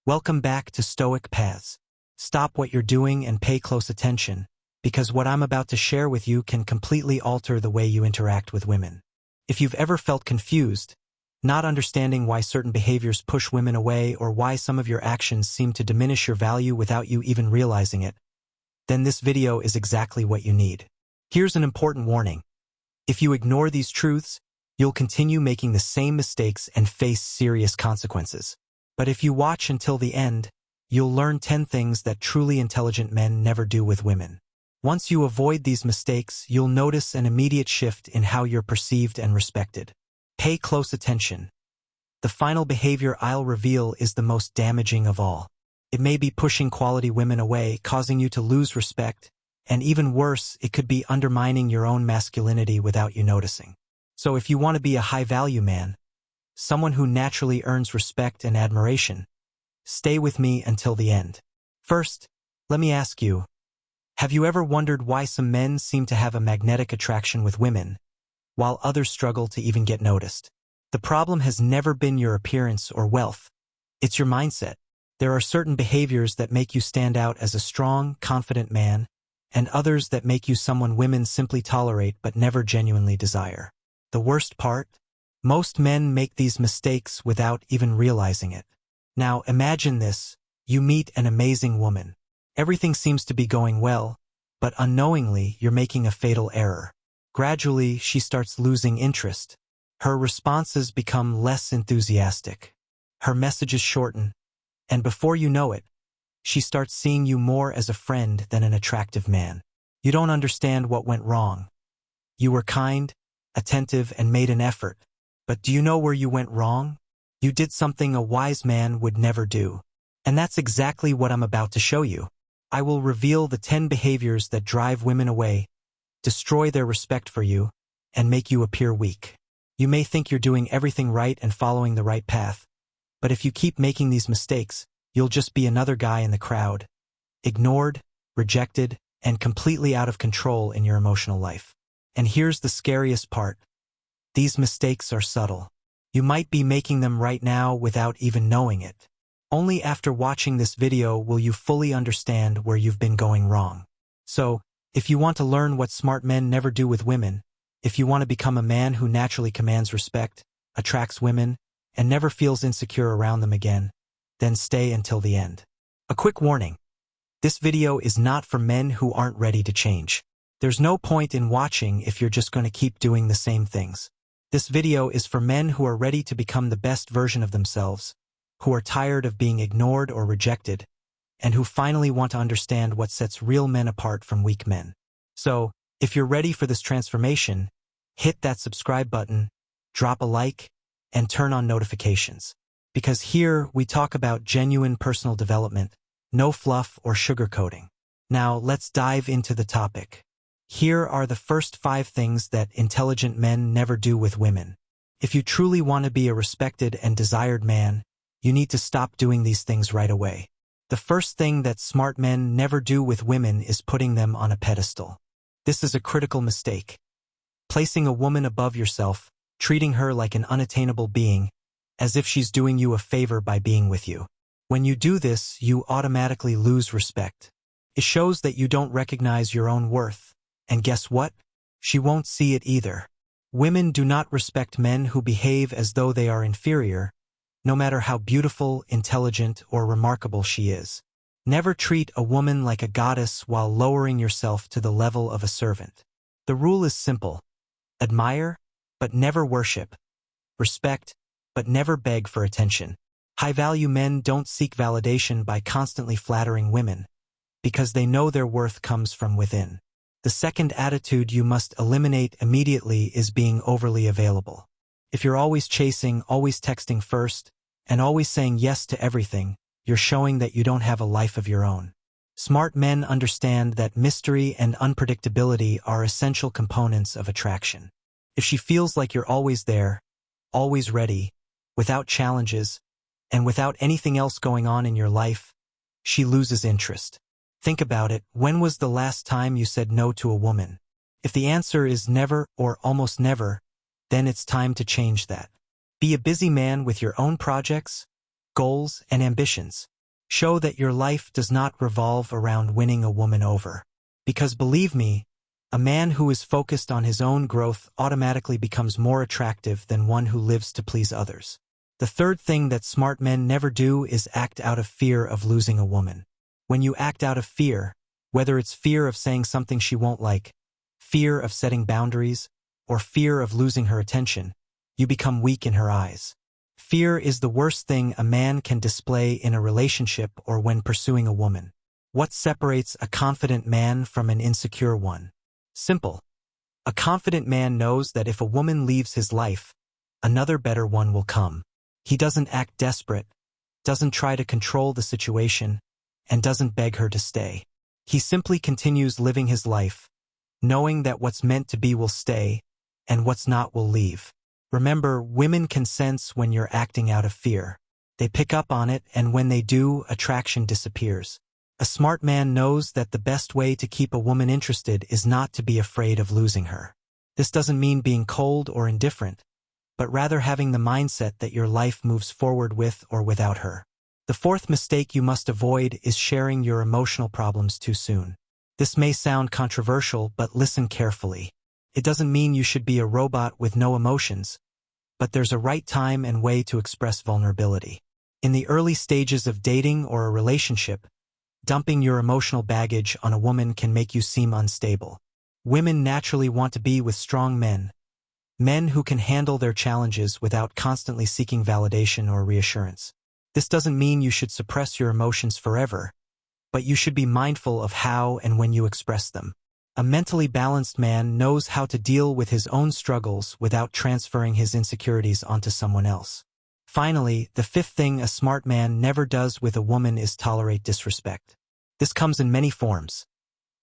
Welcome back to Stoic Paths. Stop what you're doing and pay close attention, because what I'm about to share with you can completely alter the way you interact with women. If you've ever felt confused, not understanding why certain behaviors push women away or why some of your actions seem to diminish your value without you even realizing it, then this video is exactly what you need. Here's an important warning. If you ignore these truths, you'll continue making the same mistakes and face serious consequences. But if you watch until the end, you'll learn 10 things that truly intelligent men never do with women. Once you avoid these mistakes, you'll notice an immediate shift in how you're perceived and respected. Pay close attention. The final behavior I'll reveal is the most damaging of all. It may be pushing quality women away, causing you to lose respect, and even worse, it could be undermining your own masculinity without you noticing. So if you want to be a high-value man, someone who naturally earns respect and admiration, stay with me until the end. First, let me ask you, have you ever wondered why some men seem to have a magnetic attraction with women, while others struggle to even get noticed? The problem has never been your appearance or wealth. It's your mindset. There are certain behaviors that make you stand out as a strong, confident man, and others that make you someone women simply tolerate but never genuinely desire. The worst part? Most men make these mistakes without even realizing it. Now imagine this. You meet an amazing woman. Everything seems to be going well, but unknowingly you're making a fatal error. Gradually, she starts losing interest. Her responses become less enthusiastic. Her messages shorten, and before you know it, she starts seeing you more as a friend than an attractive man. You don't understand what went wrong. You were kind, attentive, and made an effort. But do you know where you went wrong? You did something a wise man would never do. And that's exactly what I'm about to show you. I will reveal the 10 behaviors that drive women away, destroy their respect for you, and make you appear weak. You may think you're doing everything right and following the right path, but if you keep making these mistakes, you'll just be another guy in the crowd, ignored, rejected, and completely out of control in your emotional life. And here's the scariest part. These mistakes are subtle. You might be making them right now without even knowing it. Only after watching this video will you fully understand where you've been going wrong. So, if you want to learn what smart men never do with women, if you want to become a man who naturally commands respect, attracts women, and never feels insecure around them again, then stay until the end. A quick warning. This video is not for men who aren't ready to change. There's no point in watching if you're just going to keep doing the same things. This video is for men who are ready to become the best version of themselves, who are tired of being ignored or rejected, and who finally want to understand what sets real men apart from weak men. So, if you're ready for this transformation, hit that subscribe button, drop a like, and turn on notifications. Because here we talk about genuine personal development, no fluff or sugarcoating. Now let's dive into the topic. Here are the first 5 things that intelligent men never do with women. If you truly want to be a respected and desired man, you need to stop doing these things right away. The first thing that smart men never do with women is putting them on a pedestal. This is a critical mistake. Placing a woman above yourself, treating her like an unattainable being, as if she's doing you a favor by being with you. When you do this, you automatically lose respect. It shows that you don't recognize your own worth. And guess what? She won't see it either. Women do not respect men who behave as though they are inferior, no matter how beautiful, intelligent, or remarkable she is. Never treat a woman like a goddess while lowering yourself to the level of a servant. The rule is simple. Admire, but never worship. Respect, but never beg for attention. High-value men don't seek validation by constantly flattering women, because they know their worth comes from within. The second attitude you must eliminate immediately is being overly available. If you're always chasing, always texting first, and always saying yes to everything, you're showing that you don't have a life of your own. Smart men understand that mystery and unpredictability are essential components of attraction. If she feels like you're always there, always ready, without challenges, and without anything else going on in your life, she loses interest. Think about it. When was the last time you said no to a woman? If the answer is never or almost never, then it's time to change that. Be a busy man with your own projects, goals, and ambitions. Show that your life does not revolve around winning a woman over. Because believe me, a man who is focused on his own growth automatically becomes more attractive than one who lives to please others. The third thing that smart men never do is act out of fear of losing a woman. When you act out of fear, whether it's fear of saying something she won't like, fear of setting boundaries, or fear of losing her attention, you become weak in her eyes. Fear is the worst thing a man can display in a relationship or when pursuing a woman. What separates a confident man from an insecure one? Simple. A confident man knows that if a woman leaves his life, another better one will come. He doesn't act desperate, doesn't try to control the situation, and doesn't beg her to stay. He simply continues living his life, knowing that what's meant to be will stay, and what's not will leave. Remember, women can sense when you're acting out of fear. They pick up on it, and when they do, attraction disappears. A smart man knows that the best way to keep a woman interested is not to be afraid of losing her. This doesn't mean being cold or indifferent, but rather having the mindset that your life moves forward with or without her. The fourth mistake you must avoid is sharing your emotional problems too soon. This may sound controversial, but listen carefully. It doesn't mean you should be a robot with no emotions, but there's a right time and way to express vulnerability. In the early stages of dating or a relationship, dumping your emotional baggage on a woman can make you seem unstable. Women naturally want to be with strong men, men who can handle their challenges without constantly seeking validation or reassurance. This doesn't mean you should suppress your emotions forever, but you should be mindful of how and when you express them. A mentally balanced man knows how to deal with his own struggles without transferring his insecurities onto someone else. Finally, the fifth thing a smart man never does with a woman is tolerate disrespect. This comes in many forms: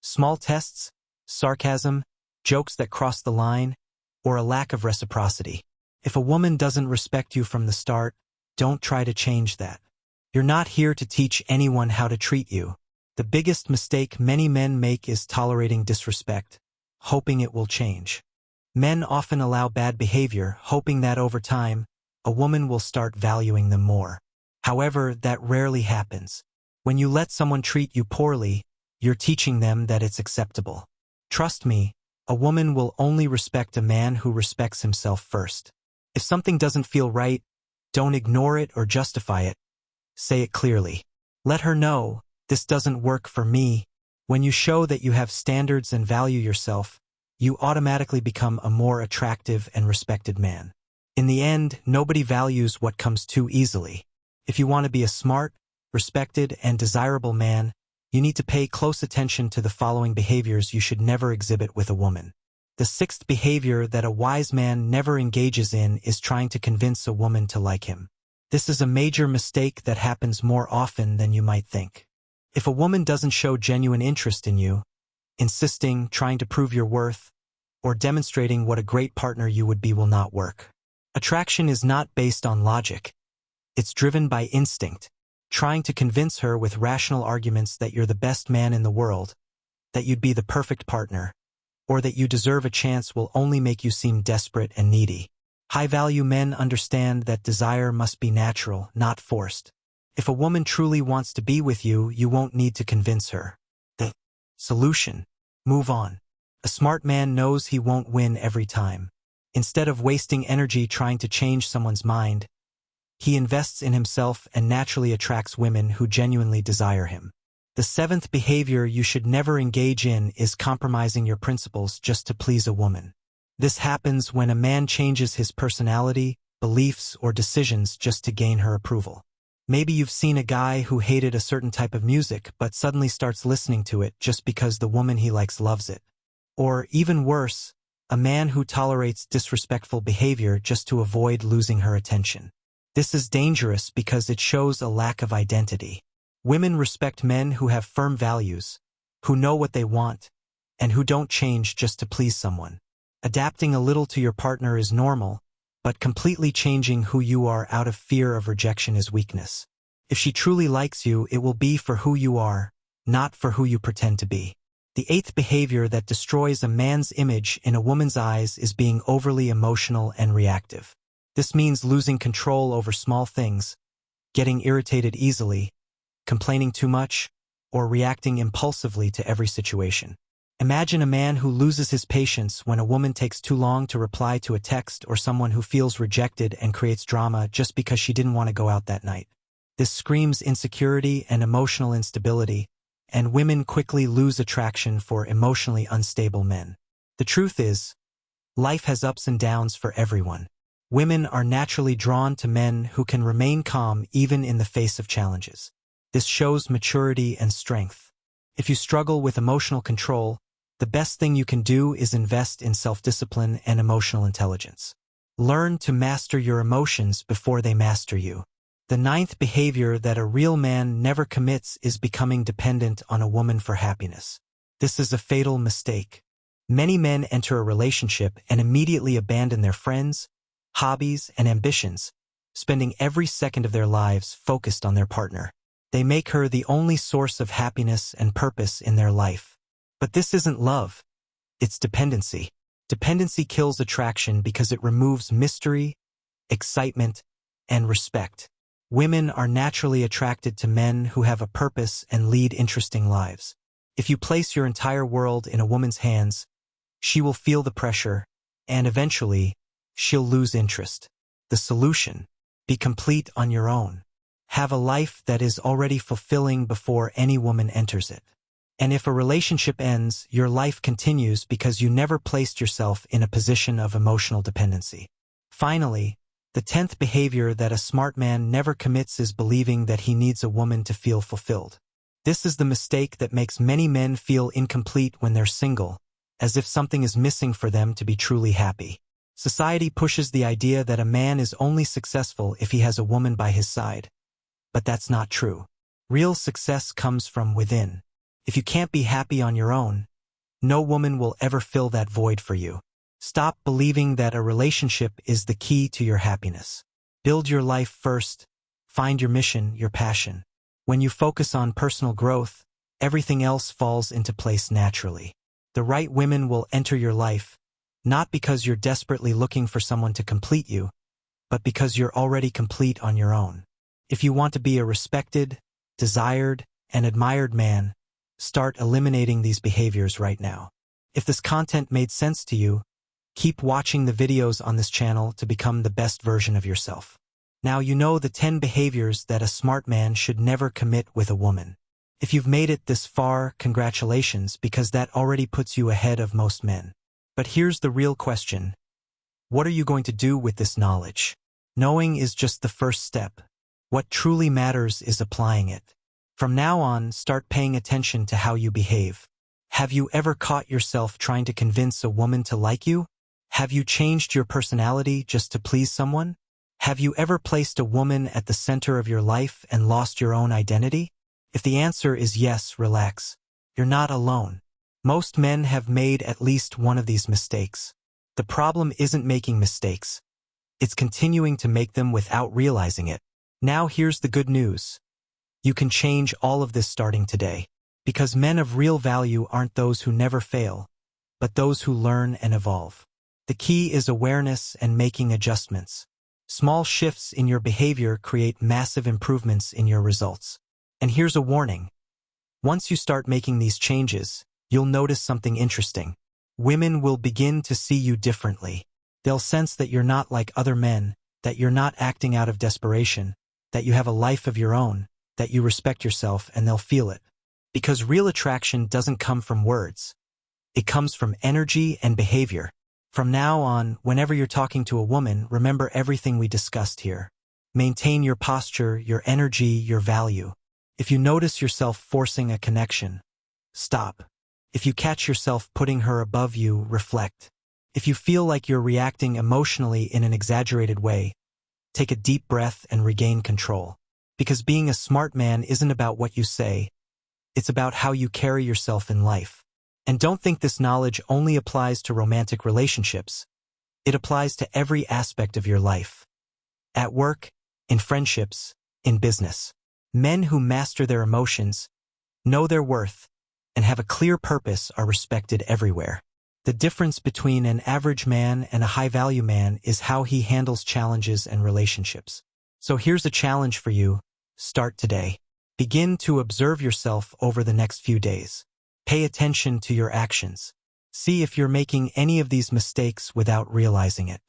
small tests, sarcasm, jokes that cross the line, or a lack of reciprocity. If a woman doesn't respect you from the start, don't try to change that. You're not here to teach anyone how to treat you. The biggest mistake many men make is tolerating disrespect, hoping it will change. Men often allow bad behavior, hoping that over time, a woman will start valuing them more. However, that rarely happens. When you let someone treat you poorly, you're teaching them that it's acceptable. Trust me, a woman will only respect a man who respects himself first. If something doesn't feel right, don't ignore it or justify it. Say it clearly. Let her know, this doesn't work for me. When you show that you have standards and value yourself, you automatically become a more attractive and respected man. In the end, nobody values what comes too easily. If you want to be a smart, respected, and desirable man, you need to pay close attention to the following behaviors you should never exhibit with a woman. The sixth behavior that a wise man never engages in is trying to convince a woman to like him. This is a major mistake that happens more often than you might think. If a woman doesn't show genuine interest in you, insisting, trying to prove your worth, or demonstrating what a great partner you would be will not work. Attraction is not based on logic. It's driven by instinct. Trying to convince her with rational arguments that you're the best man in the world, that you'd be the perfect partner, or that you deserve a chance will only make you seem desperate and needy. High-value men understand that desire must be natural, not forced. If a woman truly wants to be with you, you won't need to convince her. The solution: move on. A smart man knows he won't win every time. Instead of wasting energy trying to change someone's mind, he invests in himself and naturally attracts women who genuinely desire him. The seventh behavior you should never engage in is compromising your principles just to please a woman. This happens when a man changes his personality, beliefs, or decisions just to gain her approval. Maybe you've seen a guy who hated a certain type of music but suddenly starts listening to it just because the woman he likes loves it. Or, even worse, a man who tolerates disrespectful behavior just to avoid losing her attention. This is dangerous because it shows a lack of identity. Women respect men who have firm values, who know what they want, and who don't change just to please someone. Adapting a little to your partner is normal, but completely changing who you are out of fear of rejection is weakness. If she truly likes you, it will be for who you are, not for who you pretend to be. The eighth behavior that destroys a man's image in a woman's eyes is being overly emotional and reactive. This means losing control over small things, getting irritated easily, complaining too much, or reacting impulsively to every situation. Imagine a man who loses his patience when a woman takes too long to reply to a text, or someone who feels rejected and creates drama just because she didn't want to go out that night. This screams insecurity and emotional instability, and women quickly lose attraction for emotionally unstable men. The truth is, life has ups and downs for everyone. Women are naturally drawn to men who can remain calm even in the face of challenges. This shows maturity and strength. If you struggle with emotional control, the best thing you can do is invest in self-discipline and emotional intelligence. Learn to master your emotions before they master you. The ninth behavior that a real man never commits is becoming dependent on a woman for happiness. This is a fatal mistake. Many men enter a relationship and immediately abandon their friends, hobbies, and ambitions, spending every second of their lives focused on their partner. They make her the only source of happiness and purpose in their life. But this isn't love, it's dependency. Dependency kills attraction because it removes mystery, excitement, and respect. Women are naturally attracted to men who have a purpose and lead interesting lives. If you place your entire world in a woman's hands, she will feel the pressure, and eventually, she'll lose interest. The solution: be complete on your own. Have a life that is already fulfilling before any woman enters it. And if a relationship ends, your life continues because you never placed yourself in a position of emotional dependency. Finally, the 10th behavior that a smart man never commits is believing that he needs a woman to feel fulfilled. This is the mistake that makes many men feel incomplete when they're single, as if something is missing for them to be truly happy. Society pushes the idea that a man is only successful if he has a woman by his side. But that's not true. Real success comes from within. If you can't be happy on your own, no woman will ever fill that void for you. Stop believing that a relationship is the key to your happiness. Build your life first. Find your mission, your passion. When you focus on personal growth, everything else falls into place naturally. The right women will enter your life, not because you're desperately looking for someone to complete you, but because you're already complete on your own. If you want to be a respected, desired, and admired man, start eliminating these behaviors right now. If this content made sense to you, keep watching the videos on this channel to become the best version of yourself. Now you know the 10 behaviors that a smart man should never commit with a woman. If you've made it this far, congratulations, because that already puts you ahead of most men. But here's the real question. What are you going to do with this knowledge? Knowing is just the first step. What truly matters is applying it. From now on, start paying attention to how you behave. Have you ever caught yourself trying to convince a woman to like you? Have you changed your personality just to please someone? Have you ever placed a woman at the center of your life and lost your own identity? If the answer is yes, relax. You're not alone. Most men have made at least one of these mistakes. The problem isn't making mistakes. It's continuing to make them without realizing it. Now here's the good news. You can change all of this starting today. Because men of real value aren't those who never fail, but those who learn and evolve. The key is awareness and making adjustments. Small shifts in your behavior create massive improvements in your results. And here's a warning. Once you start making these changes, you'll notice something interesting. Women will begin to see you differently. They'll sense that you're not like other men, that you're not acting out of desperation, that you have a life of your own, that you respect yourself, and they'll feel it. Because real attraction doesn't come from words. It comes from energy and behavior. From now on, whenever you're talking to a woman, remember everything we discussed here. Maintain your posture, your energy, your value. If you notice yourself forcing a connection, stop. If you catch yourself putting her above you, reflect. If you feel like you're reacting emotionally in an exaggerated way, take a deep breath and regain control. Because being a smart man isn't about what you say, it's about how you carry yourself in life. And don't think this knowledge only applies to romantic relationships. It applies to every aspect of your life. At work, in friendships, in business. Men who master their emotions, know their worth, and have a clear purpose are respected everywhere. The difference between an average man and a high-value man is how he handles challenges and relationships. So here's a challenge for you. Start today. Begin to observe yourself over the next few days. Pay attention to your actions. See if you're making any of these mistakes without realizing it.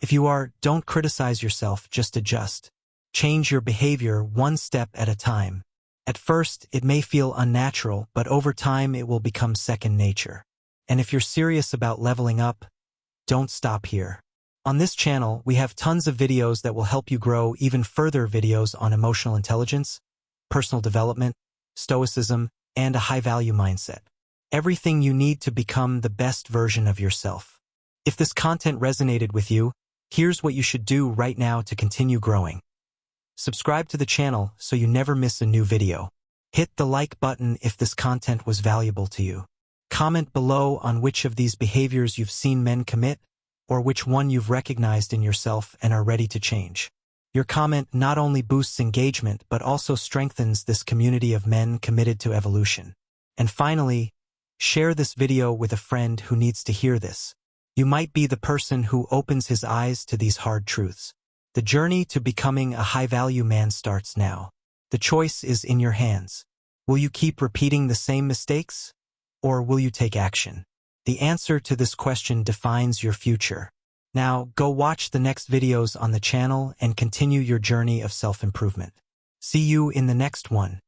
If you are, don't criticize yourself, just adjust. Change your behavior one step at a time. At first, it may feel unnatural, but over time it will become second nature. And if you're serious about leveling up, don't stop here. On this channel, we have tons of videos that will help you grow, even further videos on emotional intelligence, personal development, stoicism, and a high-value mindset. Everything you need to become the best version of yourself. If this content resonated with you, here's what you should do right now to continue growing. Subscribe to the channel so you never miss a new video. Hit the like button if this content was valuable to you. Comment below on which of these behaviors you've seen men commit, or which one you've recognized in yourself and are ready to change. Your comment not only boosts engagement but also strengthens this community of men committed to evolution. And finally, share this video with a friend who needs to hear this. You might be the person who opens his eyes to these hard truths. The journey to becoming a high-value man starts now. The choice is in your hands. Will you keep repeating the same mistakes, or will you take action? The answer to this question defines your future. Now, go watch the next videos on the channel and continue your journey of self-improvement. See you in the next one.